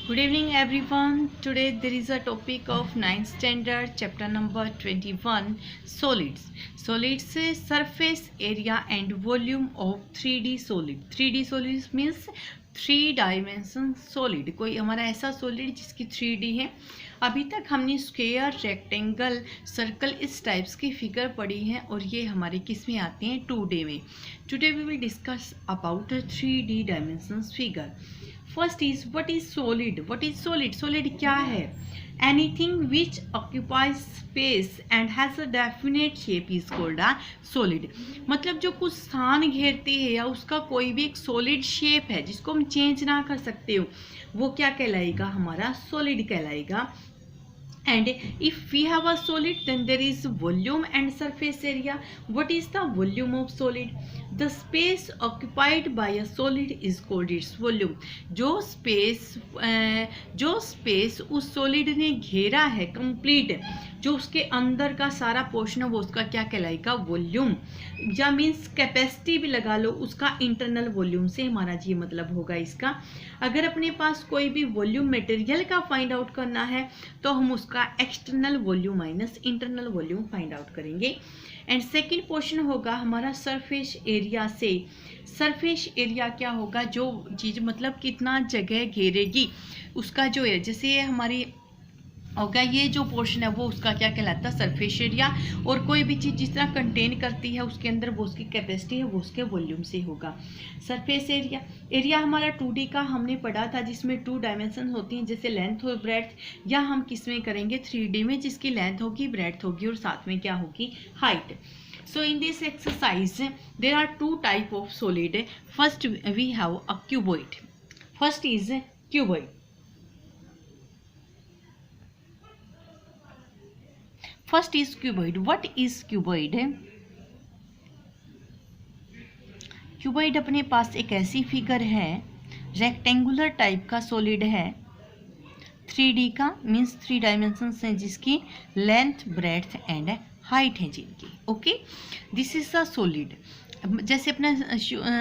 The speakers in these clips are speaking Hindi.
Good evening everyone. Today there is a topic of 9th standard chapter number 21 solids. Solids से surface area and volume of 3D solid. 3D solids means 3 dimension solid. कोई हमारा ऐसा solid जिसकी 3D है. अभी तक हमने स्क्वायर, रेक्टेंगल, सर्कल इस टाइप्स की फिगर पढ़ी है और ये हमारे किस में आते हैं 2D में. Today we will discuss about 3D dimensions figure. First is what is solid. What is solid? Solid क्या है? Anything which occupies space and has a definite shape is called a solid. मतलब जो कुछ स्थान घेरती है या उसका कोई भी एक सॉलिड शेप है जिसको हम चेंज ना कर सकते हो, वो क्या कहलाएगा? हमारा सॉलिड कहलाएगा. And if we have a solid, then there is volume and surface area. What is the volume of solid? The space occupied by a solid is called its volume. जो स्पेस उस सॉलिड ने घेरा है कंप्लीट, जो उसके अंदर का सारा पोर्शन है वो उसका क्या कहलाएगा? वॉल्यूम. या मीन्स कैपेसिटी भी लगा लो, उसका इंटरनल वॉल्यूम से हमारा जी मतलब होगा इसका. अगर अपने पास कोई भी वॉल्यूम मटेरियल का फाइंड आउट करना है तो हम उसका external volume minus internal volume find out करेंगे. एंड सेकेंड पोर्शन होगा हमारा सरफेस एरिया से. सरफेस एरिया क्या होगा? जो चीज़ मतलब कितना जगह घेरेगी उसका जो है, जैसे ये हमारी होगा ये जो पोर्शन है वो उसका क्या कहलाता है? Surface area. और कोई भी चीज़ जिस तरह कंटेन करती है उसके अंदर वो उसकी कैपेसिटी है वो उसके वॉल्यूम से होगा. Surface area. एरिया हमारा 2D का हमने पढ़ा था जिसमें 2 डायमेंशन होती हैं, जैसे लेंथ और ब्रेड्थ. या हम किस में करेंगे? 3D में, जिसकी लेंथ होगी, ब्रेड्थ होगी और साथ में क्या होगी? Height. So in this exercise there are 2 type of solid. First we have a cuboid. First is cuboid. First is cuboid. What is cuboid? Cuboid अपने पास एक ऐसी फिगर है, रेक्टेंगुलर टाइप का सॉलिड है, 3D का मीन्स 3 डायमेंशंस हैं, जिसकी लेंथ, ब्रेड्थ एंड हाइट है जिनकी. Okay, this is a solid. जैसे अपना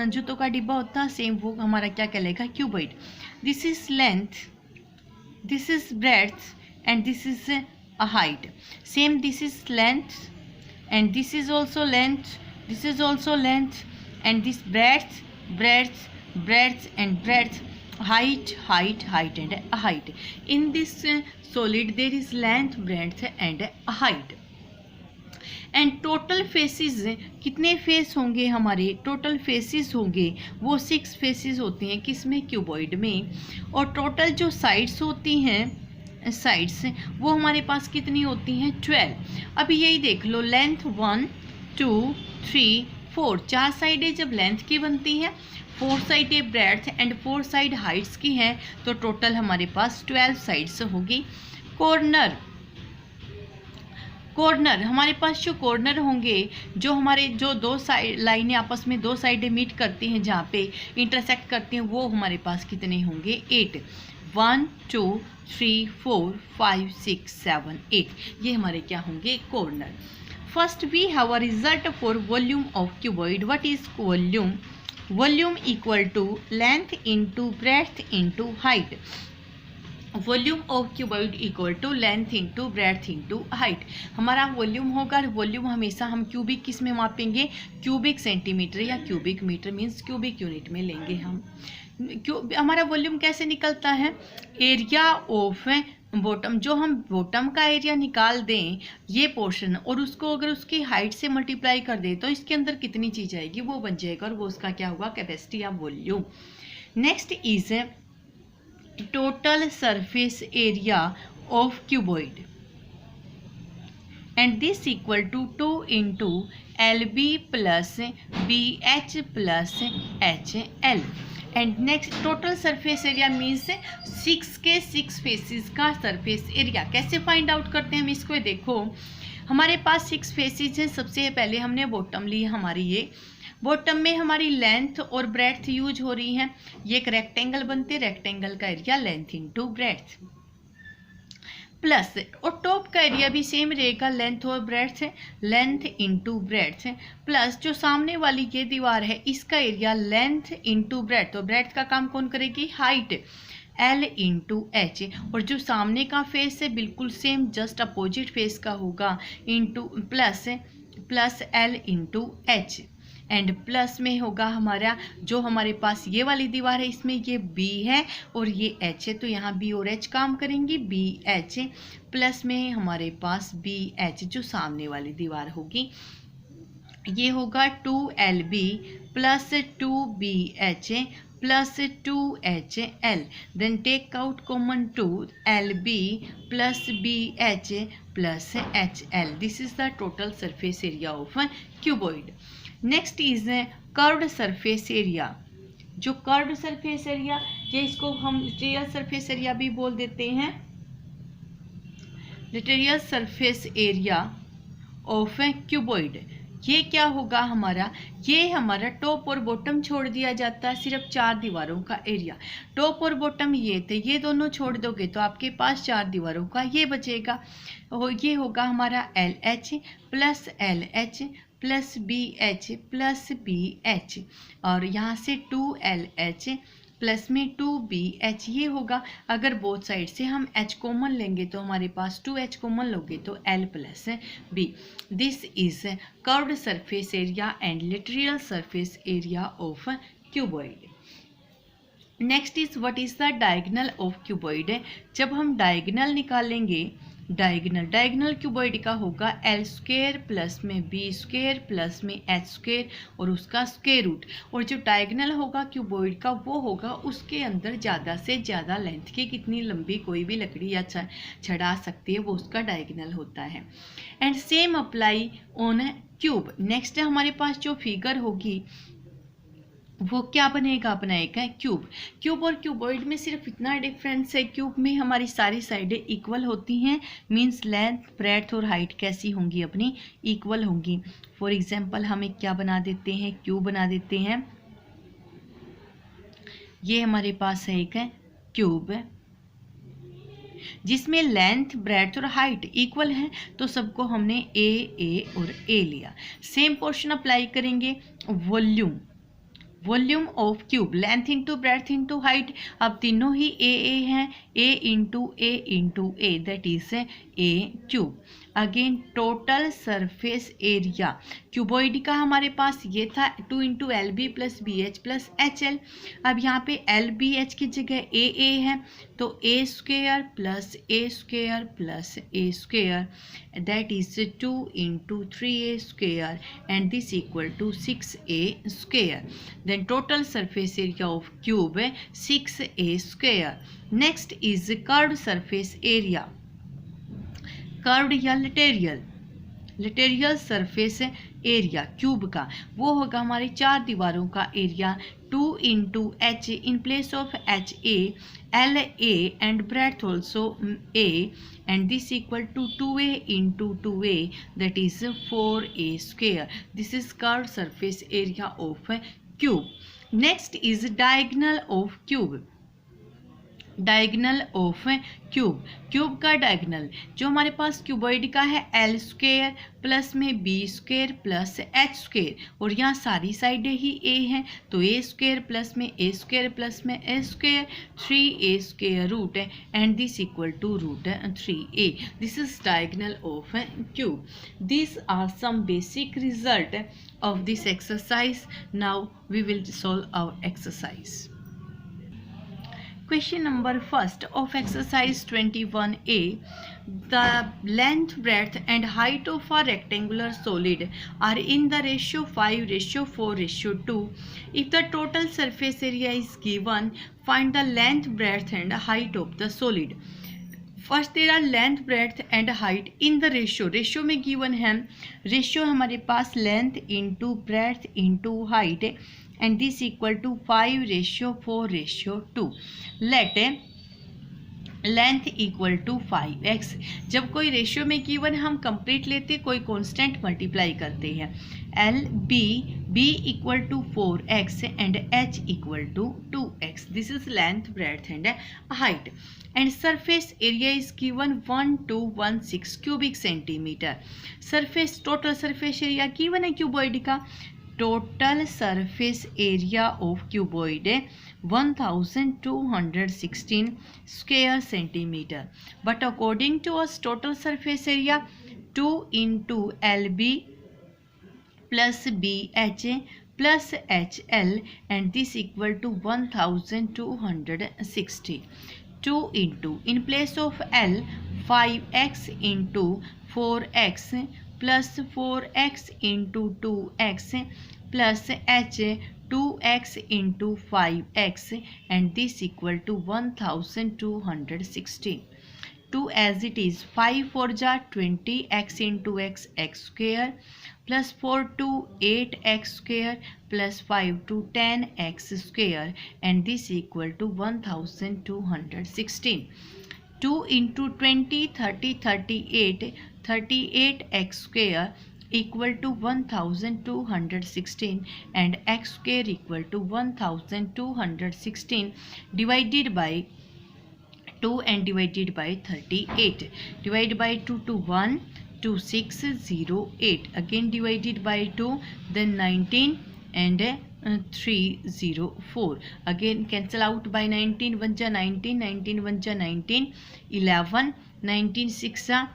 जूतों का डिब्बा होता है सेम वो हमारा क्या कहलाएगा? Cuboid. This is length, this is breadth and this is a height. Same, this is length and this is also length, this is also length, and this breadth, breadth, breadth and breadth, height, height, height and height. In this solid there is length, breadth and height. And total faces कितने फेस होंगे हमारे? टोटल फेसेस होंगे वो 6 फेसेस होती हैं किसमें? क्यूबॉइड में. और टोटल जो साइड्स होती हैं, साइड्स वो हमारे पास कितनी होती हैं? 12. अभी यही देख लो, लेंथ 1 2 3 4, 4 साइडें जब लेंथ की बनती हैं, 4 साइडें ब्रेड्थ एंड 4 साइड हाइट्स की हैं, तो टोटल हमारे पास 12 साइड्स होगी. कॉर्नर. कॉर्नर हमारे पास जो कॉर्नर होंगे, जो हमारे जो 2 साइड लाइनें आपस में 2 साइडें मीट करती हैं, जहाँ पे इंटरसेक्ट करती हैं, वो हमारे पास कितने होंगे? 8. 1 2 3 4 5 6 7 8, ये हमारे क्या होंगे? Corner. First we have a result for volume of cuboid. What is volume? Volume equal to length into breadth into height. Volume of cuboid equal to length into breadth into height. हमारा वॉल्यूम होगा. वॉल्यूम हमेशा हम क्यूबिक किस में मापेंगे? क्यूबिक सेंटीमीटर या cubic metre means cubic unit में लेंगे हम. हमारा वॉल्यूम कैसे निकलता है? Area of bottom. जो हम बॉटम का एरिया निकाल दें ये पोर्शन, और उसको अगर उसकी हाइट से मल्टीप्लाई कर दें तो इसके अंदर कितनी चीज़ आएगी वो बन जाएगा, और वो उसका क्या होगा? कैपेसिटी या volume. Next is total surface area of cuboid and this equal to 2 into LB plus BH plus HL. And next total surface area means 6 के 6 फेसेस का सरफेस एरिया. कैसे फाइंड आउट करते हैं हम इसको? देखो, हमारे पास 6 फेसेस हैं. सबसे पहले हमने बॉटम ली, हमारी ये बॉटम में हमारी लेंथ और ब्रेड्थ यूज हो रही है. ये एक रेक्टेंगल बनते, रेक्टेंगल का area length into breadth plus, और टॉप का एरिया भी सेम रहेगा, लेंथ और ब्रेड्थ है, लेंथ इंटू ब्रेड्थ प्लस जो सामने वाली ये दीवार है इसका एरिया लेंथ इंटू ब्रेड्थ, तो ब्रेड्थ का काम कौन करेगी? हाइट. L इंटू एच, और जो सामने का फेस है बिल्कुल सेम जस्ट अपोजिट फेस का होगा, into plus L into H, and plus में होगा हमारा जो हमारे पास ये वाली दीवार है इसमें ये B है और ये H है, तो यहाँ B और H काम करेंगी, BH प्लस में हमारे पास BH जो सामने वाली दीवार होगी, ये होगा 2LB plus 2BH plus 2HL, then take out common 2LB plus BH plus HL. This is the total surface area of cuboid. Next is curved surface area. जो कर्व्ड सरफेस एरिया, ये इसको हम रियल सरफेस एरिया भी बोल देते हैं. Real surface area of cuboid, ये क्या होगा हमारा, ये हमारा टॉप और बॉटम छोड़ दिया जाता है, सिर्फ 4 दीवारों का एरिया. टॉप और बॉटम ये थे, ये दोनों छोड़ दोगे तो आपके पास 4 दीवारों का ये बचेगा. ये होगा हमारा LH plus LH plus BH plus BH, और यहाँ से 2LH प्लस में 2BH ये होगा. अगर बोथ साइड से हम H कॉमन लेंगे तो हमारे पास 2H कॉमन लोगे तो L plus B. This is curved surface area and literal surface area of cuboid. Next is what is the diagonal of cuboid. जब हम डायगोनल निकालेंगे, डायगोनल क्यूबॉइड का होगा L स्क्वायर प्लस में B स्क्वायर प्लस में H स्क्वायर और उसका स्क्वायर रूट. और जो डायगोनल होगा क्यूबॉइड का वो होगा उसके अंदर ज़्यादा से ज़्यादा लेंथ की कितनी लंबी कोई भी लकड़ी या छड़ा सकती है, वो उसका डायगोनल होता है. And same apply on cube. Next हमारे पास जो फिगर होगी वो क्या बनेगा अपना एक है क्यूब. क्यूब और क्यूबॉइड में सिर्फ इतना डिफरेंस है, क्यूब में हमारी सारी साइडें इक्वल होती हैं, मींस लेंथ ब्रेड्थ और हाइट कैसी होंगी अपनी इक्वल होंगी. फॉर एग्जांपल हम एक क्या बना देते हैं, क्यूब बना देते हैं. ये हमारे पास है एक है क्यूब जिसमें लेंथ ब्रेड्थ और हाइट इक्वल है, तो सबको हमने ए और ए लिया. सेम पोर्शन अप्लाई करेंगे. Volume of cube, length into breadth into height, अब तीनों ही ए हैं, A into A that is A cube. Again total surface area cuboid का हमारे पास ये था 2 into LB plus BH plus HL. अब यहाँ पे LBH की जगह ए है, तो A square plus A square plus A square that is 2 into 3A square and this equal to 6A square. Then total surface area of cube 6A square. Next is curved surface area. Curved या लिटेरियल सरफेस एरिया क्यूब का, वो होगा हमारी 4 दीवारों का area. 2 into H in place of HA, LA and breadth also A, and this equal to 2A into 2A that is 4A square. This is curved surface area of cube. Next is diagonal of cube. Diagonal of cube. Cube का डायगोनल जो हमारे पास क्यूबॉइड का है L स्क्वेयर प्लस में B square plus H square, और यहाँ सारी साइडें ही A हैं, तो A स्क्वेयर प्लस में A स्क्वेयर प्लस में A square 3A square root है and this equal to root 3A. This is diagonal of cube. This are some basic result of this exercise. Now we will solve our exercise. Question number first of exercise 21A. The length, breadth and height of a rectangular solid are in the ratio 5:4:2. If the total surface area is given, find the length, breadth and height of the solid. First तेरा length breadth and height in the ratio में गिवन है. रेशियो हमारे पास length into breadth into height and this equal to 5:4:2. Let length equal to 5x. जब कोई रेशियो में गिवन हम कंप्लीट लेते, कोई कांस्टेंट मल्टीप्लाई करते हैं. B equal to 4x and H equal to 2x. This is length breadth and height. And surface area is given 1216 cubic centimetre. Surface total surface area given है क्यूबॉइड का total surface area of cuboid 1216 square centimeter, but according to us total surface area 2 into LB plus BH plus HL, and this equal to 1260. 2 into, in place of L, 5x into 4x plus 4x into 2x plus H, 2x into 5x, and this equal to 1260. 2 as it is, 5 4 ja 20, x into x, x square, plus 4 to 8x square, plus 5 to 10x square, and this equal to 1216. 2 into 20, 30, 38, 38x square equal to 1216, and x square equal to 1216 divided by 2 and divided by 38. Divide by 2 to 1, 2608. Again divided by 2, then 19 and 304. Again cancel out by 19 1 ja 19, 19 1 ja 19, 11, 19 6 ja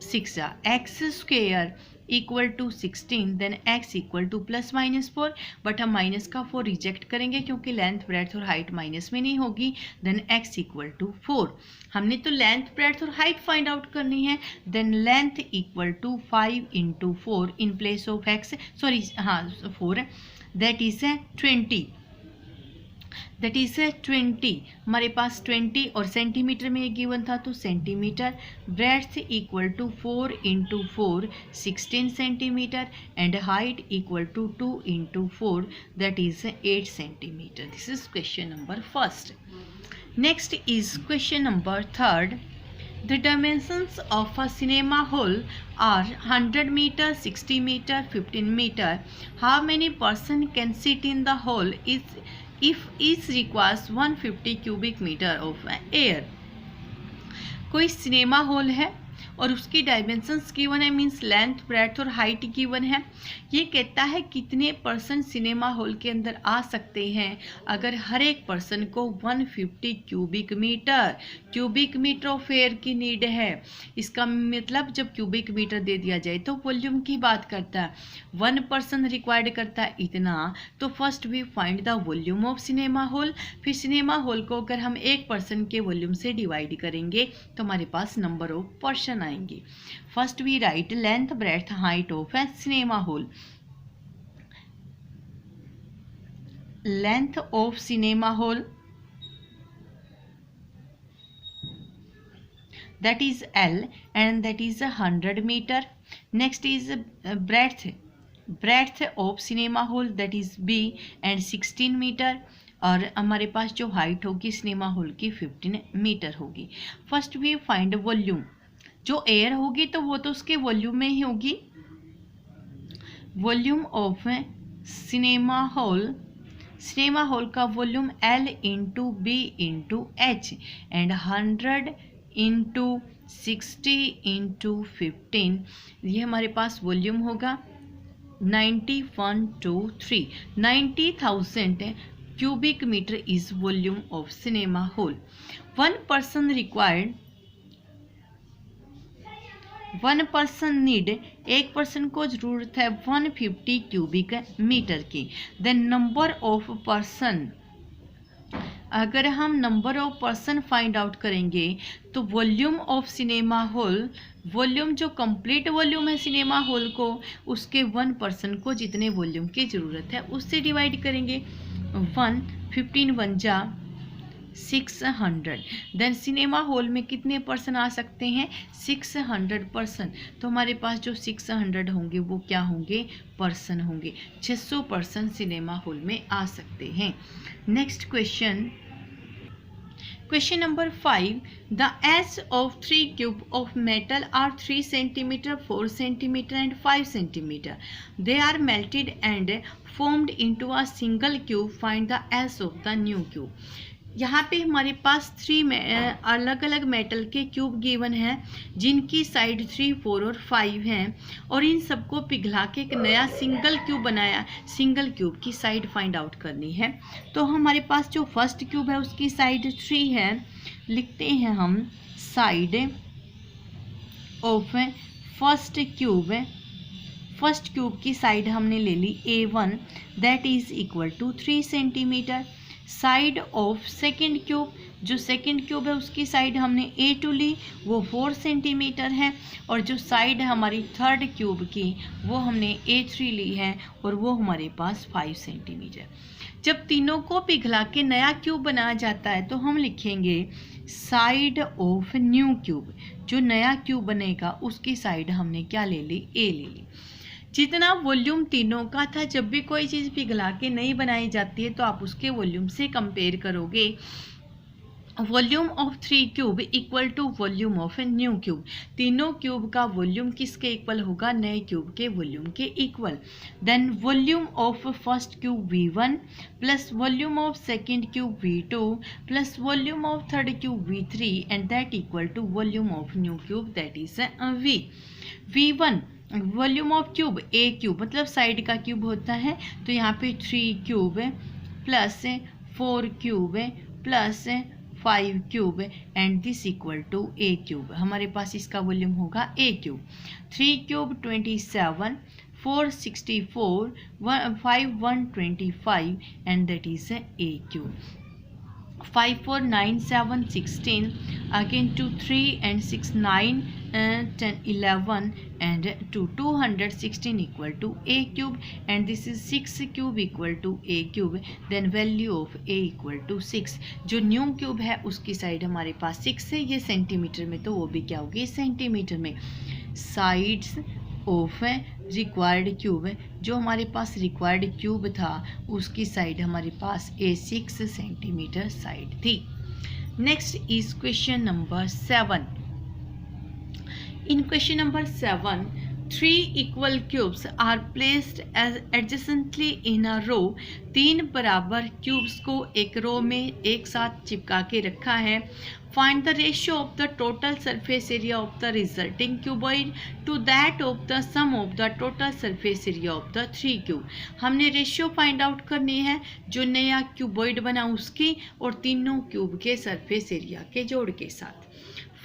6 ja. X square equal to 16, देन x equal to plus minus 4, but हम माइनस का 4 रिजेक्ट करेंगे क्योंकि लेंथ ब्रेड्थ और हाइट माइनस में नहीं होगी. Then x equal to 4. हमने तो लेंथ ब्रेड्थ और हाइट फाइंड आउट करनी है. Then length equal to 5 into 4 in place of x, sorry हाँ 4, दैट इज 20. That is 20. हमारे पास 20 और सेंटीमीटर में गिवन था तो centimetre. Breadth equal to 4 into 4 16 centimetre, and height equal to 2 into 4 that is 8 centimetre. This is question number first. Next is question number third. The dimensions of a cinema hall are 100 meter, 60 meter, 15 meter. How many person can sit in the hall if each requires 150 cubic meter of air? कोई सिनेमा हॉल है और उसकी डायमेंशंस गिवन है, मीन्स लेंथ ब्रेड्थ और हाइट गिवन है. ये कहता है कितने पर्सन सिनेमा हॉल के अंदर आ सकते हैं अगर हर एक पर्सन को 150 क्यूबिक मीटर ऑफ एयर की नीड है. इसका मतलब जब क्यूबिक मीटर दे दिया जाए तो वॉल्यूम की बात करता है. 1 पर्सन रिक्वायर्ड करता है इतना, तो first we find the volume of cinema hall. फिर सिनेमा हॉल को अगर हम एक पर्सन के वॉल्यूम से डिवाइड करेंगे तो हमारे पास नंबर ऑफ पर्सन आएंगे. First we write length breadth height of a cinema hall. Length of cinema hall that is L and that is 100 meter. Next is breadth of cinema hall, that is B and 16 meter. और हमारे पास जो हाइट होगी सिनेमा हॉल की 15 मीटर होगी. First we find volume. जो एयर होगी तो वो तो उसके वॉल्यूम में ही होगी. वॉल्यूम ऑफ सिनेमा हॉल का volume L into B into H, and 100 into 60 into 15, ये हमारे पास वॉल्यूम होगा 9123. 90,000 cubic meter is volume of cinema hall. One person need, एक पर्सन को जरूरत है 150 क्यूबिक मीटर की. देन नंबर ऑफ पर्सन, अगर हम number of person find out करेंगे तो volume of cinema hall, volume जो कंप्लीट वॉल्यूम है सिनेमा हॉल को, उसके 1 पर्सन को जितने वॉल्यूम की ज़रूरत है उससे डिवाइड करेंगे. 15 1 जा 600. देन सिनेमा हॉल में कितने पर्सन आ सकते हैं? 600 पर्सन. तो हमारे पास जो 600 होंगे वो क्या होंगे? पर्सन होंगे. 600 पर्सन सिनेमा हॉल में आ सकते हैं. Next question, Question number 5. The edge of 3 cubes of metal are 3 cm, 4 cm and 5 cm. They are melted and formed into a single cube. Find the edge of the new cube. यहाँ पे हमारे पास 3 अलग अलग मेटल के क्यूब गिवन हैं जिनकी साइड 3, 4 और 5 हैं और इन सबको पिघला के एक नया सिंगल क्यूब बनाया। सिंगल क्यूब की साइड फाइंड आउट करनी है। तो हमारे पास जो फर्स्ट क्यूब है उसकी साइड 3 है। लिखते हैं हम side of first cube. First cube की साइड हमने ले ली A1 that is equal to 3 centimetre. Side of second cube, जो सेकेंड क्यूब है उसकी साइड हमने A2 ली, वो 4 सेंटीमीटर है। और जो साइड है हमारी थर्ड क्यूब की वो हमने A3 ली है और वो हमारे पास 5 सेंटीमीटर। जब तीनों को पिघला के नया क्यूब बनाया जाता है तो हम लिखेंगे साइड ऑफ न्यू क्यूब। जो नया क्यूब बनेगा उसकी साइड हमने क्या ले ली, A ले ली। जितना वॉल्यूम तीनों का था, जब भी कोई चीज़ पिघला के नई बनाई जाती है तो आप उसके वॉल्यूम से कंपेयर करोगे। Volume of 3 cube equal to volume of a new cube. तीनों क्यूब का वॉल्यूम किसके इक्वल होगा, नए क्यूब के वॉल्यूम के equal. Then volume of first cube V1 plus volume of second cube V2 plus volume of third cube V3 and that equal to volume of new cube that is V। V1 volume of cube A cube मतलब साइड का क्यूब होता है, तो यहाँ पे 3 cube plus 4 cube plus 5 cube and this equal to A cube. हमारे पास इसका वॉल्यूम होगा A cube. 3 cube 27, 4 64, 5 125 and that is A cube. 5 4 9 7 16 again 2 3 and 6 9 10 11 and 2 216 equal to A cube and this is 6 cube equal to A cube। then value of A equal to 6। जो न्यू क्यूब है उसकी साइड हमारे पास 6 है, ये सेंटीमीटर में, तो वो भी क्या होगी, सेंटीमीटर में। साइड्स ऑफ रिक्वायर्ड क्यूब, जो हमारे पास रिक्वायर्ड क्यूब था उसकी साइड हमारे पास A6 सेंटीमीटर साइड थी। Next is question number 7। In question number 7 3 equal cubes are placed as adjacently in a row. 3 बराबर क्यूब्स को एक रो में एक साथ चिपका के रखा है। Find the ratio of the total surface area of the resulting cuboid to that of the sum of the total surface area of the 3 cube. हमने रेशियो फाइंड आउट करनी है जो नया क्यूबॉइड बना उसकी और तीनों क्यूब के सरफेस एरिया के जोड़ के साथ।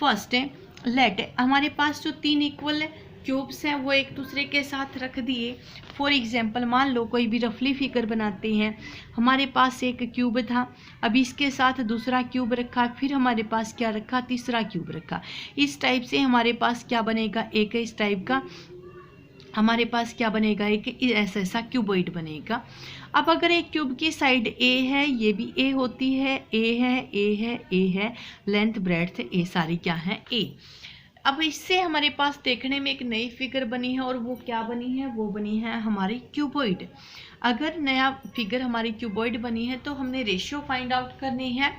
फर्स्ट है लेट, हमारे पास जो 3 इक्वल क्यूब्स हैं वो एक दूसरे के साथ रख दिए। फॉर एग्जांपल मान लो कोई भी रफली फिगर बनाते हैं, हमारे पास एक क्यूब था, अभी इसके साथ दूसरा क्यूब रखा, फिर हमारे पास क्या रखा, तीसरा क्यूब रखा। इस टाइप से हमारे पास क्या बनेगा, एक इस टाइप का हमारे पास क्या बनेगा, एक ऐसा ऐसा क्यूबॉइड बनेगा। अब अगर एक क्यूब की साइड A है, ये भी A होती है, A है, A है, A है, लेंथ ब्रेड्थ A सारी क्या है, A। अब इससे हमारे पास देखने में एक नई फिगर बनी है और वो क्या बनी है, वो बनी है हमारी क्यूबॉइड। अगर नया फिगर हमारी क्यूबॉइड बनी है तो हमने रेशियो फाइंड आउट करनी है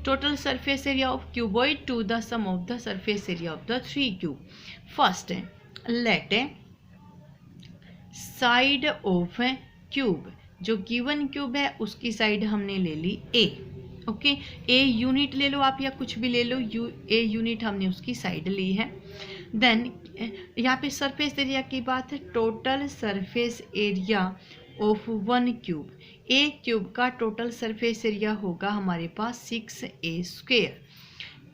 total surface area of cuboid to the sum of the surface area of the 3 cube. First है लेट साइड ऑफ क्यूब, जो गिवन क्यूब है उसकी साइड हमने ले ली A। ओके, A यूनिट ले लो आप या कुछ भी ले लो, A यूनिट हमने उसकी साइड ली है। देन यहाँ पे सरफेस एरिया की बात है, total surface area of 1 cube. A cube का टोटल सरफेस एरिया होगा हमारे पास 6A²।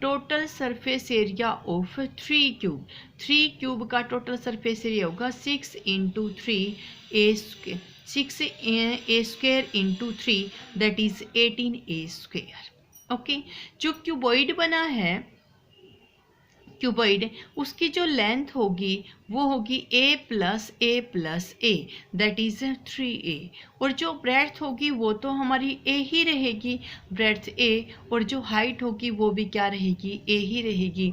Total surface area of 3 cube, 3 cube का टोटल सरफेस एरिया होगा 6 × 3A², 6A² × 3 that is 18A²। Okay, जो क्यूबॉइड बना है क्यूबॉइड, उसकी जो लेंथ होगी वो होगी A+A+A दैट इज 3A, और जो ब्रेड्थ होगी वो तो हमारी A ही रहेगी, ब्रेड्थ A, और जो हाइट होगी वो भी क्या रहेगी, A ही रहेगी।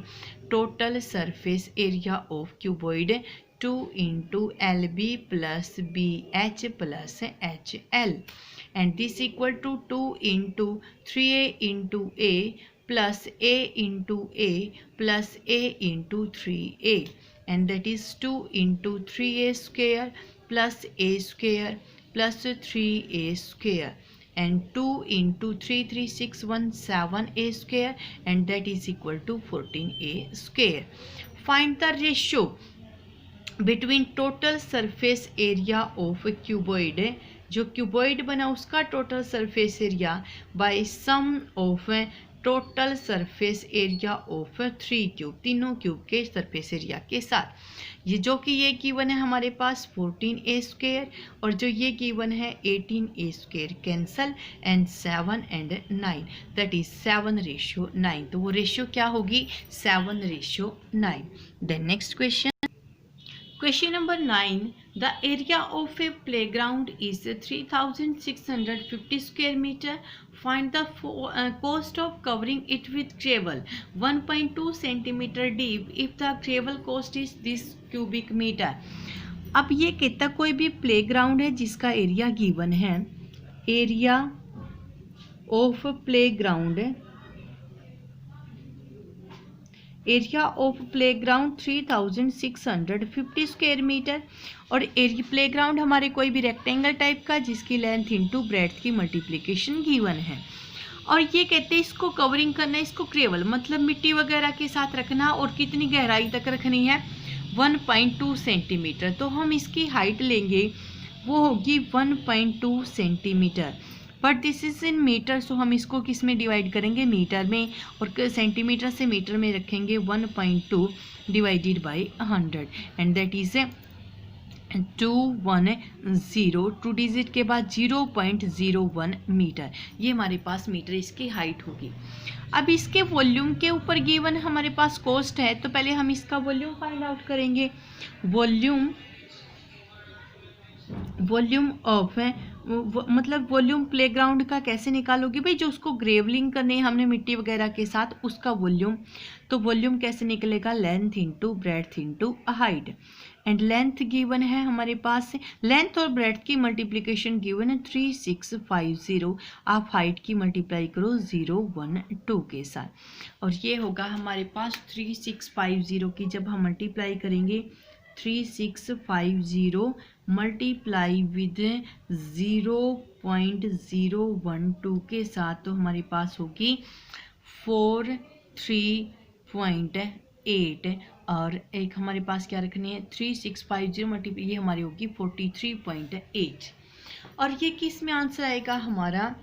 Total surface area of cuboid 2 × LB + BH + HL and this equal to 2 × 3A × A plus A into A plus A into 3A and that is 2 × 3A² plus A² plus 3A² and 2 into 3, 617 square, and that is equal to 14a square. Find the ratio between total surface area of cuboid, जो क्यूबॉइड बना उसका total surface area, by sum of total surface area of 3 cube, तीनों क्यूब के सरफेस एरिया के साथ। ये जो कि ये गिवन है हमारे पास 14a स्क्वायर, और जो ये गिवन है 18a square cancel, and 7 and 9, that is 7:9। तो वो रेशियो क्या होगी? 7:9। Then next question, Question number 9. The area of a playground is 3,650 square meter. Find the cost of covering it with gravel 1.2 centimeter deep if the gravel cost is this cubic meter. अब ये कहता कोई भी प्लेग्राउंड है जिसका एरिया गिवन है, area of playground, area of playground 3650 square metre, और प्लेग्राउंड हमारे कोई भी रेक्टेंगल टाइप का जिसकी लेंथ इंटू ब्रेड्थ की मल्टीप्लिकेशन गिवन है। और ये कहते हैं इसको कवरिंग करना है, इसको क्रेवल मतलब मिट्टी वगैरह के साथ रखना, और कितनी गहराई तक रखनी है? 1.2 सेंटीमीटर। तो हम इसकी हाइट लेंगे, वो होगी 1.2 centimetre, but this is in metre, so हम इसको किस में डिवाइड करेंगे? मीटर में, और सेंटीमीटर से मीटर में रखेंगे 1.2 divided by 100, and that is 210, 2 digit के बाद 0.01 मीटर। ये हमारे पास मीटर इसकी हाइट होगी। अब इसके वॉल्यूम के ऊपर गिवन हमारे पास कॉस्ट है, तो पहले हम इसका वॉल्यूम फाइंड आउट करेंगे। वॉल्यूम ऑफ मतलब वॉल्यूम प्लेग्राउंड का कैसे निकालोगे भाई? जो उसको ग्रेवलिंग करनी है हमने मिट्टी वगैरह के साथ, उसका वॉल्यूम। तो वॉल्यूम कैसे निकलेगा? Length into breadth into height, and length given है हमारे पास, लेंथ और ब्रेड्थ की मल्टीप्लिकेशन गिवन है 3650, आप हाइट की मल्टीप्लाई करो 012 के साथ, और ये होगा हमारे पास 3650 की जब हम मल्टीप्लाई करेंगे 3650 मल्टीप्लाई विद 0.012 के साथ, तो हमारे पास होगी 43.8, और एक हमारे पास क्या रखनी है? 3650 मल्टीप्लाई, ये हमारी होगी 43.8, और ये किस में आंसर आएगा हमारा?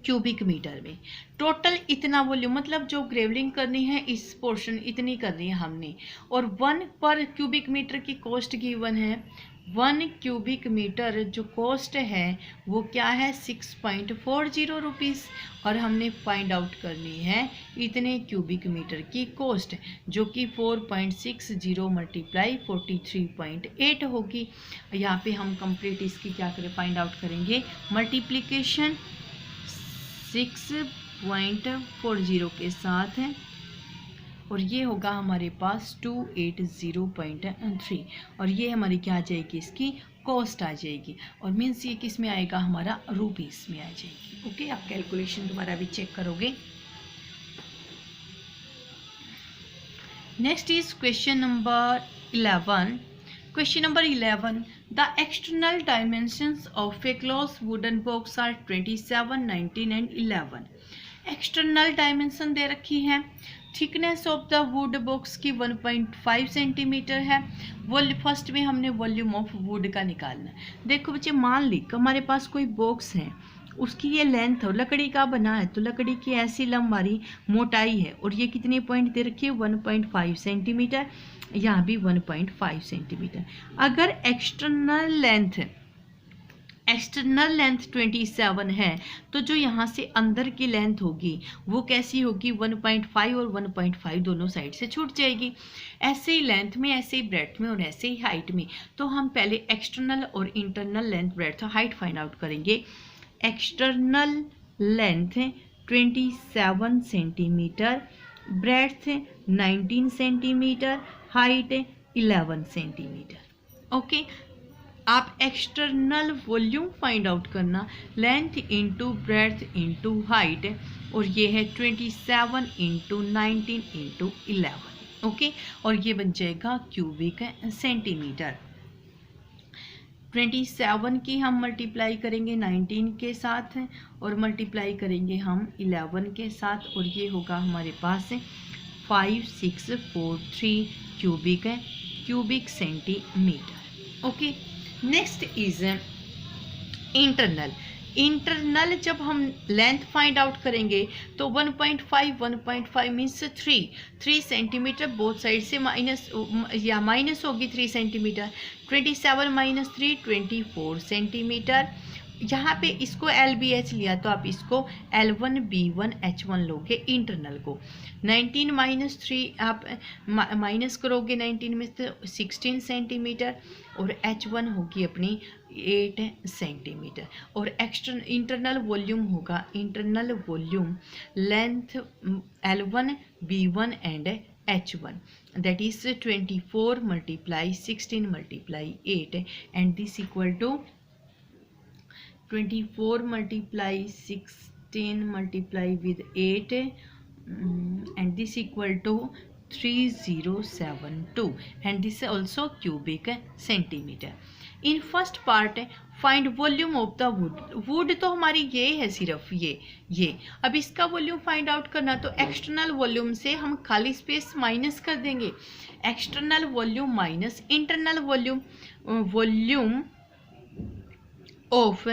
क्यूबिक मीटर में। टोटल इतना वॉल्यूम मतलब जो ग्रेवलिंग करनी है इस पोर्शन इतनी करनी है हमने, और 1 पर क्यूबिक मीटर की कॉस्ट गिवन है। 1 क्यूबिक मीटर जो कॉस्ट है वो क्या है? 6.40 रुपीज़, और हमने फाइंड आउट करनी है इतने क्यूबिक मीटर की कॉस्ट, जो कि 4.60 मल्टीप्लाई 43.8 होगी। यहाँ पे हम कंप्लीट इसकी क्या करें? फाइंड आउट करेंगे मल्टीप्लिकेशन 6.40 के साथ है, और ये होगा हमारे पास 280.3, और ये हमारी क्या आ जाएगी? इसकी कॉस्ट आ जाएगी, और मीन्स ये किस में आएगा? हमारा रुपीस में आ जाएगी। ओके, आप कैलकुलेशन दोबारा भी चेक करोगे। Next is question number 11. Question number 11. The external dimensions of a closed wooden box are 27, 19 and 11. External dimension दे रखी है। Thickness of the wood box की 1.5 सेंटीमीटर है। फर्स्ट में हमने वॉल्यूम ऑफ वुड का निकालना है। देखो बच्चे, मान ली हमारे पास कोई बॉक्स है, उसकी ये लेंथ है, लकड़ी का बना है, तो लकड़ी की ऐसी लंबाई मोटाई है, और ये कितनी पॉइंट दे रखी है? 1.5 सेंटीमीटर, यहाँ भी 1.5 सेंटीमीटर। अगर एक्सटर्नल लेंथ 27 है, तो जो यहाँ से अंदर की लेंथ होगी वो कैसी होगी? 1.5 और 1.5 दोनों साइड से छूट जाएगी। ऐसे ही लेंथ में, ऐसे ही ब्रेड्थ में, और ऐसे ही हाइट में। तो हम पहले एक्सटर्नल और इंटरनल लेंथ, ब्रेड्थ और हाइट फाइंड आउट करेंगे। External length 27 centimetre, breadth 19 centimetre, height 11 centimetre. Okay, आप एक्सटर्नल वॉल्यूम फाइंड आउट करना, length into breadth into height, और ये है 27 इंटू 19 इंटू 11। ओके, और ये बन जाएगा क्यूबिक सेंटीमीटर। 27 की हम मल्टीप्लाई करेंगे 19 के साथ और मल्टीप्लाई करेंगे हम 11 के साथ, और ये होगा हमारे पास 5643 cubic centimetre. Okay, next is internal जब हम लेंथ फाइंड आउट करेंगे तो 1.5 मीन्स 3 सेंटीमीटर, बोथ साइड से माइनस होगी 3 सेंटीमीटर। 27 minus 3 24 centimetre. यहाँ पे इसको LBH लिया तो आप इसको L1 B1 H1 लोगे इंटरनल को। 19 माइनस 3 आप माइनस करोगे 19 में तो 16 सेंटीमीटर, और H1 होगी अपनी 8 सेंटीमीटर। और इंटरनल वॉल्यूम होगा, internal volume length L1 B1 and H1, that is 24 multiply 16 multiply 8, and this equal to 24 multiply 16 multiply with 8, and this equal to 3072, and this is also cubic centimeter. In first part find volume of the wood तो हमारी ये है सिर्फ ये। अब इसका वॉल्यूम फाइंड आउट करना तो एक्सटर्नल वॉल्यूम से हम खाली स्पेस माइनस कर देंगे। External volume minus internal volume of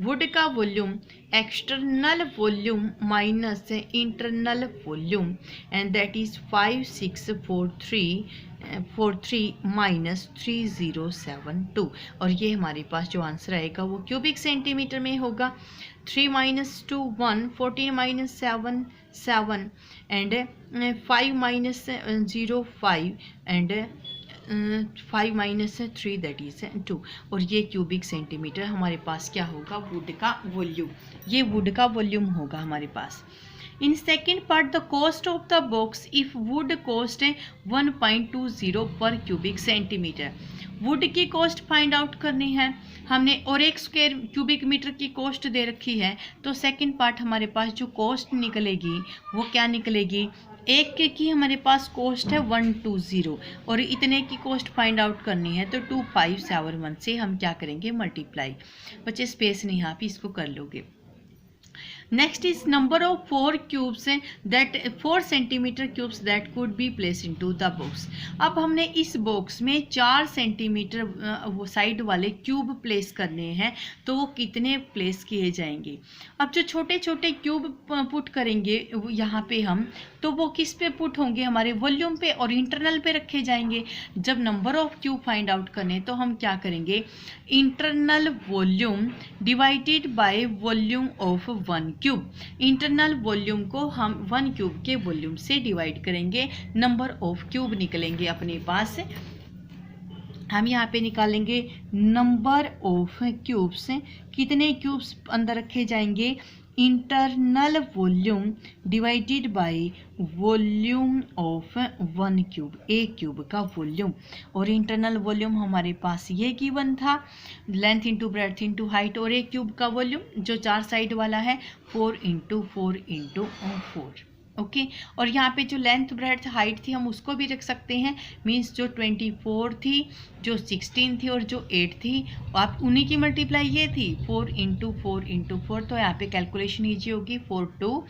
wood का volume, external volume minus internal volume, and that is 5643 minus 3072, और ये हमारे पास जो आंसर आएगा वो क्यूबिक सेंटीमीटर में होगा। 3 minus 2 1, 14 minus 7 7, and 5 minus 0 5, and 5 minus 3 that is 2, और ये क्यूबिक सेंटीमीटर हमारे पास क्या होगा, वुड का वॉल्यूम। ये वुड का वॉल्यूम होगा हमारे पास। In second part the cost of the box if wood cost 1.20 per cubic centimetre. Wood की कॉस्ट फाइंड आउट करनी है हमने, और 1 स्क्वायर क्यूबिक मीटर की कॉस्ट दे रखी है, तो सेकेंड पार्ट हमारे पास जो कॉस्ट निकलेगी वो क्या निकलेगी, एक की हमारे पास कॉस्ट है 120 और इतने की कॉस्ट फाइंड आउट करनी है, तो 2571 से हम क्या करेंगे, मल्टीप्लाई। बच्चे स्पेस नहीं, आप इसको कर लोगे। Next is number of 4 centimetre cubes that could be place into the box. अब हमने इस बॉक्स में 4 सेंटीमीटर वो साइड वाले क्यूब प्लेस करने हैं, तो वो कितने प्लेस किए जाएंगे। अब जो छोटे छोटे क्यूब पुट करेंगे यहाँ पे हम, तो वो किस पे पुट होंगे, हमारे वॉल्यूम पे और इंटरनल पे रखे जाएंगे। जब number of cube find out करने तो हम क्या करेंगे, internal volume divided by volume of 1 cube. Internal volume को हम 1 क्यूब के वॉल्यूम से डिवाइड करेंगे, नंबर ऑफ क्यूब निकलेंगे अपने पास। हम यहाँ पे निकालेंगे नंबर ऑफ क्यूब्स, कितने क्यूब्स अंदर रखे जाएंगे, internal volume divided by volume of 1 cube, एक क्यूब का वॉल्यूम। और इंटरनल वॉल्यूम हमारे पास ये गिवन था, length into breadth into height, और एक क्यूब का वॉल्यूम जो 4 साइड वाला है 4 इंटू 4 इंटू 4। ओके, और यहाँ पे जो लेंथ ब्रेड्थ हाइट थी हम उसको भी रख सकते हैं, मीन्स जो 24 थी, जो 16 थी और जो 8 थी, आप उन्हीं की मल्टीप्लाई ये थी 4 इंटू 4 इंटू 4। तो यहाँ पे कैलकुलेशन ईजी होगी, 4 2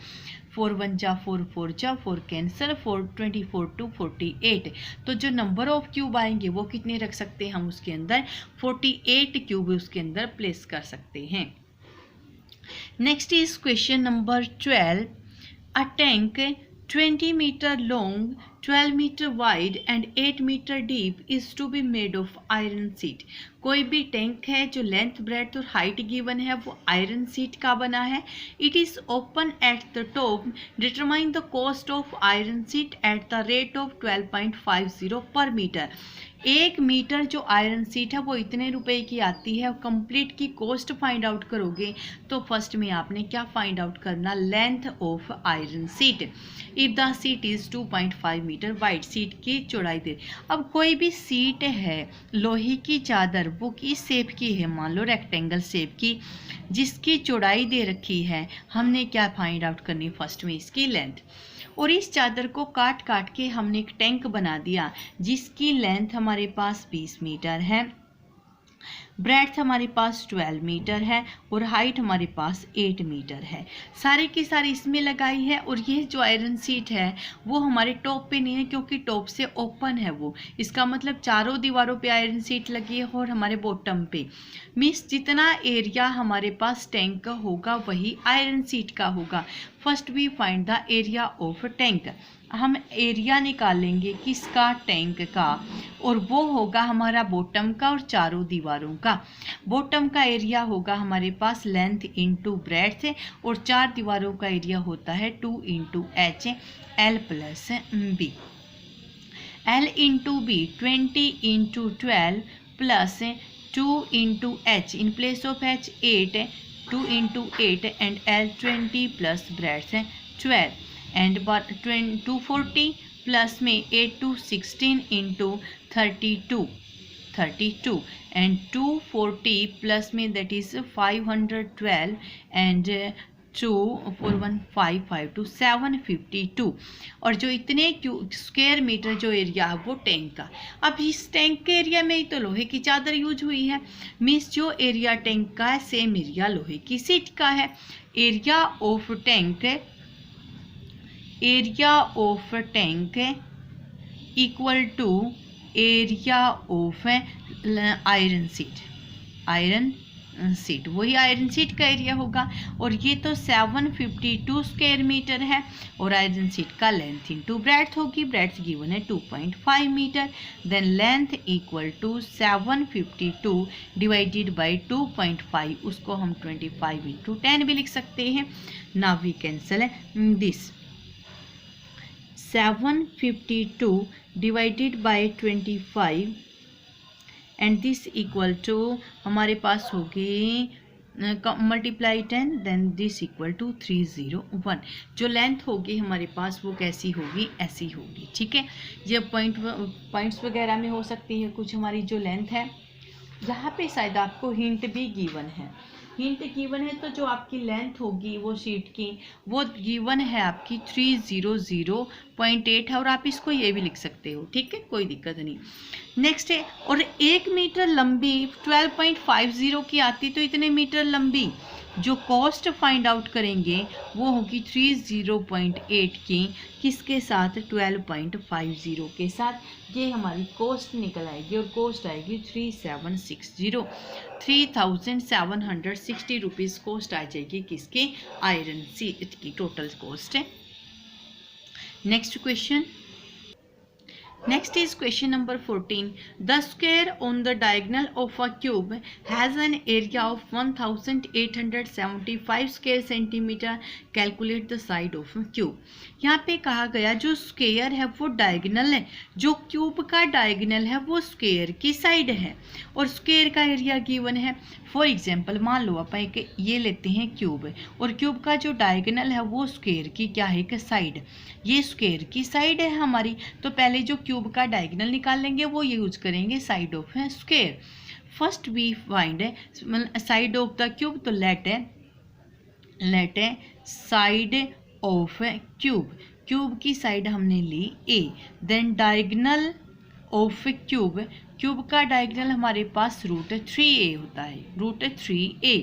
4 1 जा 4 4 जा 4 कैंसिल, 4 24 टू 48। तो जो नंबर ऑफ क्यूब आएंगे वो कितने रख सकते हैं हम उसके अंदर, 48 क्यूब उसके अंदर प्लेस कर सकते हैं। Next is question number 12। A tank 20 meter long, 12 meter wide and 8 meter deep is to be made of iron sheet। कोई भी टैंक है जो लेंथ ब्रेड्थ और हाइट गिवन है वो आयरन सीट का बना है। It is open at the top, determine the cost of iron seat at the rate of 12.50 पर मीटर। 1 मीटर जो आयरन सीट है वो इतने रुपए की आती है। कंप्लीट की कॉस्ट फाइंड आउट करोगे तो फर्स्ट में आपने क्या फाइंड आउट करना, length of iron sheet. If the sheet is 2.5 metre wide, sheet की चौड़ाई दे। अब कोई भी सीट है लोहे की चादर, वो किस शेप की है, मान लो रेक्टेंगल शेप की, जिसकी चौड़ाई दे रखी है, हमने क्या फाइंड आउट करनी, फर्स्ट में इसकी लेंथ। और इस चादर को काट काट के हमने एक टैंक बना दिया जिसकी लेंथ हमारे पास 20 मीटर है। ब्रेड्थ हमारे पास 12 मीटर है और हाइट हमारे पास 8 मीटर है। सारी की सारी इसमें लगाई है और ये जो आयरन शीट है वो हमारे टॉप पे नहीं है क्योंकि टॉप से ओपन है वो, इसका मतलब चारों दीवारों पे आयरन शीट लगी है और हमारे बॉटम पे मीन्स जितना एरिया हमारे पास टैंक का होगा वही आयरन शीट का होगा। First we find the area of tank. हम एरिया निकालेंगे किसका, टैंक का, और वो होगा हमारा बॉटम का और चारों दीवारों का। बॉटम का एरिया होगा हमारे पास लेंथ इंटू ब्रेड्थ और चार दीवारों का एरिया होता है 2 into H L plus B. L into B 20 into 12 plus 2 into H, in place of H 8, 2 into 8 and L 20 plus breadth 12 and 240 plus में 8 to 16 इंटू 32 एंड 240 प्लस में दैट इज 512 एंड 2 4 1 5 5 2 752। और जो इतने स्क्वायर मीटर जो एरिया है वो टैंक का। अब इस टैंक के एरिया में ही तो लोहे की चादर यूज हुई है, मीन्स जो एरिया टैंक का है सेम एरिया लोहे की सीट का है। Area of tank equal to area of iron sheet, वही आयरन सीट का एरिया होगा। और ये तो 752 स्क्वायर मीटर है और आयरन सीट का लेंथ इंटू ब्रेड्थ होगी, ब्रेड्थ गिवन है 2.5 metre, then length equal to 752 divided by 2.5, उसको हम 25 इंटू 10 भी लिख सकते हैं। Now we cancel this 752 divided by 25 and this equal to हमारे पास होगी multiply 10, then this equal to 301। जो लेंथ होगी हमारे पास वो कैसी होगी, ऐसी होगी। ठीक है, ये पॉइंट्स वगैरह में हो सकती है कुछ हमारी जो लेंथ है। यहाँ पे शायद आपको हिंट भी गिवन है, तो जो आपकी लेंथ होगी वो शीट की वो गिवन है आपकी 300.8 है और आप इसको ये भी लिख सकते हो। ठीक है, कोई दिक्कत नहीं। नेक्स्ट है, और 1 मीटर लंबी 12.50 की आती, तो इतने मीटर लंबी जो कॉस्ट फाइंड आउट करेंगे वो होगी 300.8 की, किसके साथ, 12.50 के साथ। ये हमारी कॉस्ट निकल आएगी और कॉस्ट आएगी 3760 रुपीज़ कॉस्ट आ जाएगी किसके, आयरन सीट की टोटल कॉस्ट है। Next question, next is question number 14. The square on the diagonal of a cube has an area of 1875 square centimeter. Calculate the side of a cube. यहाँ पे कहा गया जो स्क्वायर है वो डायगोनल है, जो क्यूब का डायगोनल है वो स्क्वायर की साइड है और स्क्वायर का एरिया गिवन है। फॉर एग्जाम्पल मान लो अपन एक ये लेते हैं क्यूब, और क्यूब का जो डायगोनल है वो स्क्वायर की क्या है कि साइड, ये स्क्वायर की साइड है हमारी। तो पहले जो क्यूब का डायगोनल निकाल लेंगे वो यूज करेंगे side of square. First we find side of the cube, तो लेट है साइड ऑफ क्यूब की साइड हमने ली a, then diagonal of cube का डायगोनल हमारे पास √3a होता है, √3a,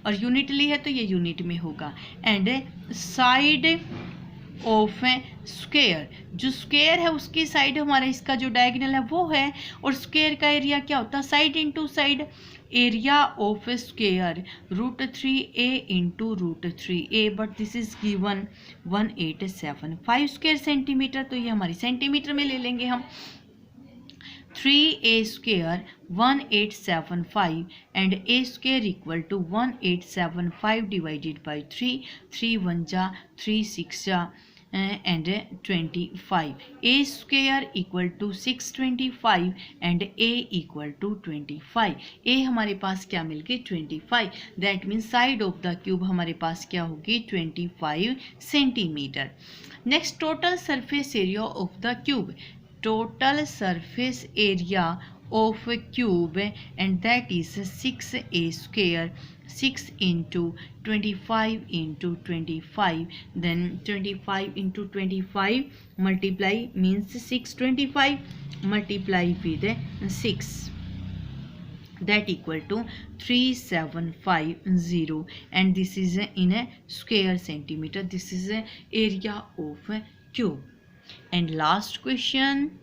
और यूनिट ली है तो ये यूनिट में होगा। एंड साइड ऑफ स्क्वायर, जो स्क्वायर है उसकी साइड हमारा इसका जो डायगोनल है वो है, और स्क्वायर का एरिया क्या होता है, side into side. Area of square √3a into √3a, but this is given 1875 square centimetre, तो ये हमारी सेंटीमीटर में ले लेंगे हम। 3a square 1875 and a square equal to 1875 divided by 3, 3 1 जा 3 6 जा and 25. A square equal to 625 and a equal to 25. a हमारे पास क्या मिल गई 25, that means side of the cube हमारे पास क्या होगी 25 centimetre. Next total surface area of the cube, total surface area of a cube and that is 6a square, 6 into 25 into 25, then 25 into 25 multiply means 625 multiply with 6, that equal to 3750, and this is in a square centimeter. This is a area of a cube. And last question,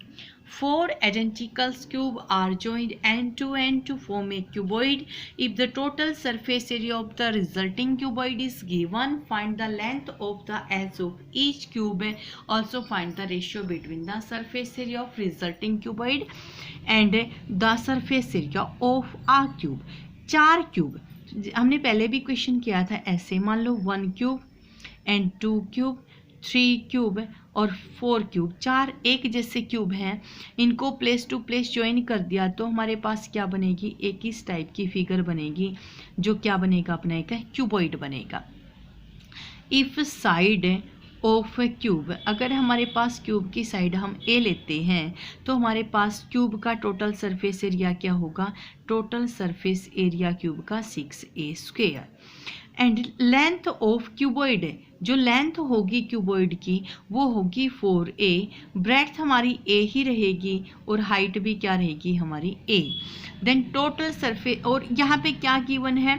four identical cubes are joined end to end to form a cuboid. If the total surface area of the resulting cuboid is given, find the length of the edge of each cube. Also find the ratio between the surface area of resulting cuboid and the surface area of a cube. चार क्यूब हमने पहले भी क्वेश्चन किया था ऐसे, मान लो 1 क्यूब एंड 2 क्यूब, 3 क्यूब और 4 क्यूब, चार एक जैसे क्यूब हैं, इनको प्लेस टू प्लेस ज्वाइन कर दिया तो हमारे पास क्या बनेगी, एक इस टाइप की फिगर बनेगी जो क्या बनेगा, अपना एक क्यूबॉइड बनेगा. इफ साइड ऑफ क्यूब, अगर हमारे पास क्यूब की साइड हम ए लेते हैं तो हमारे पास क्यूब का टोटल सरफेस एरिया क्या होगा, टोटल सरफेस एरिया क्यूब का 6a². And length of cuboid, जो लेंथ होगी क्यूबॉइड की वो होगी 4a, ब्रेड्थ हमारी a ही रहेगी और हाइट भी क्या रहेगी हमारी a. देन टोटल सरफेस, और यहाँ पे क्या गिवन है,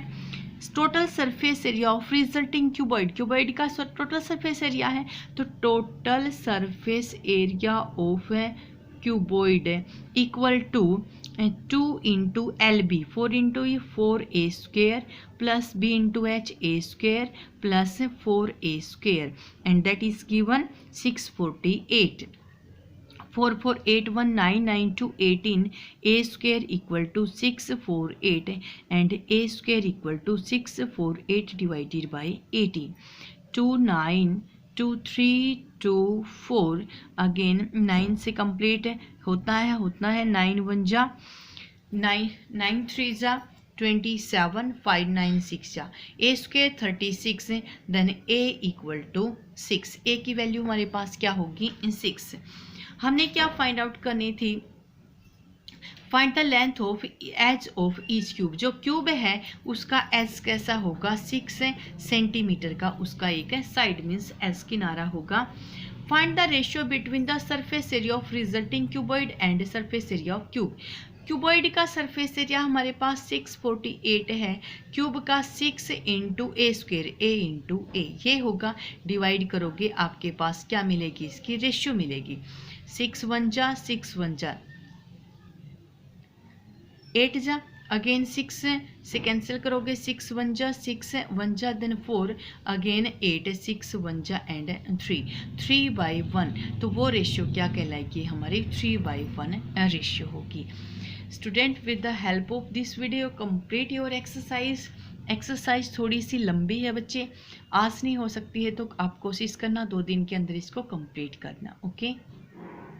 total surface area of resulting cuboid, cuboid का टोटल सरफेस एरिया है, तो total surface area of cuboid equal to 2 into LB, 4 into 4a² plus b into h(a²) plus 4a², and that is given 648. 4 4 8 1 9 9 2 18, a² equal to 648 एंड a² equal to 648 divided by 18. 2 9 2 3 2 4, again 9 से कंप्लीट होता है 9 1 जा 9 3 जा 27, 5 9 6 जा, a² 36, then a equal to 6, a की वैल्यू हमारे पास क्या होगी 6. हमने क्या फाइंड आउट करनी थी, find the length of edge of each cube, जो क्यूब है उसका एज कैसा होगा 6 सेंटीमीटर का, उसका एक साइड मीन्स एज किनारा होगा. Find the ratio between the surface area of resulting cuboid and surface area of cube. Cuboid का सरफेस एरिया हमारे पास 648 है, क्यूब का 6 into a², a into a, ये होगा. डिवाइड करोगे आपके पास क्या मिलेगी, इसकी रेशियो मिलेगी. 6 1 जा 6 1 जा 8 जा, अगेन 6 से कैंसिल करोगे, 6 1 जा 6 1 जा, देन 4 अगेन 8 6 1 जा एंड 3/1, तो वो रेशियो क्या कहलाएगी हमारी 3/1 रेशियो होगी. Student, with the help of this video complete your exercise थोड़ी सी लंबी है बच्चे, आज नहीं हो सकती है तो आप कोशिश करना 2 दिन के अंदर इसको कंप्लीट करना. ओके.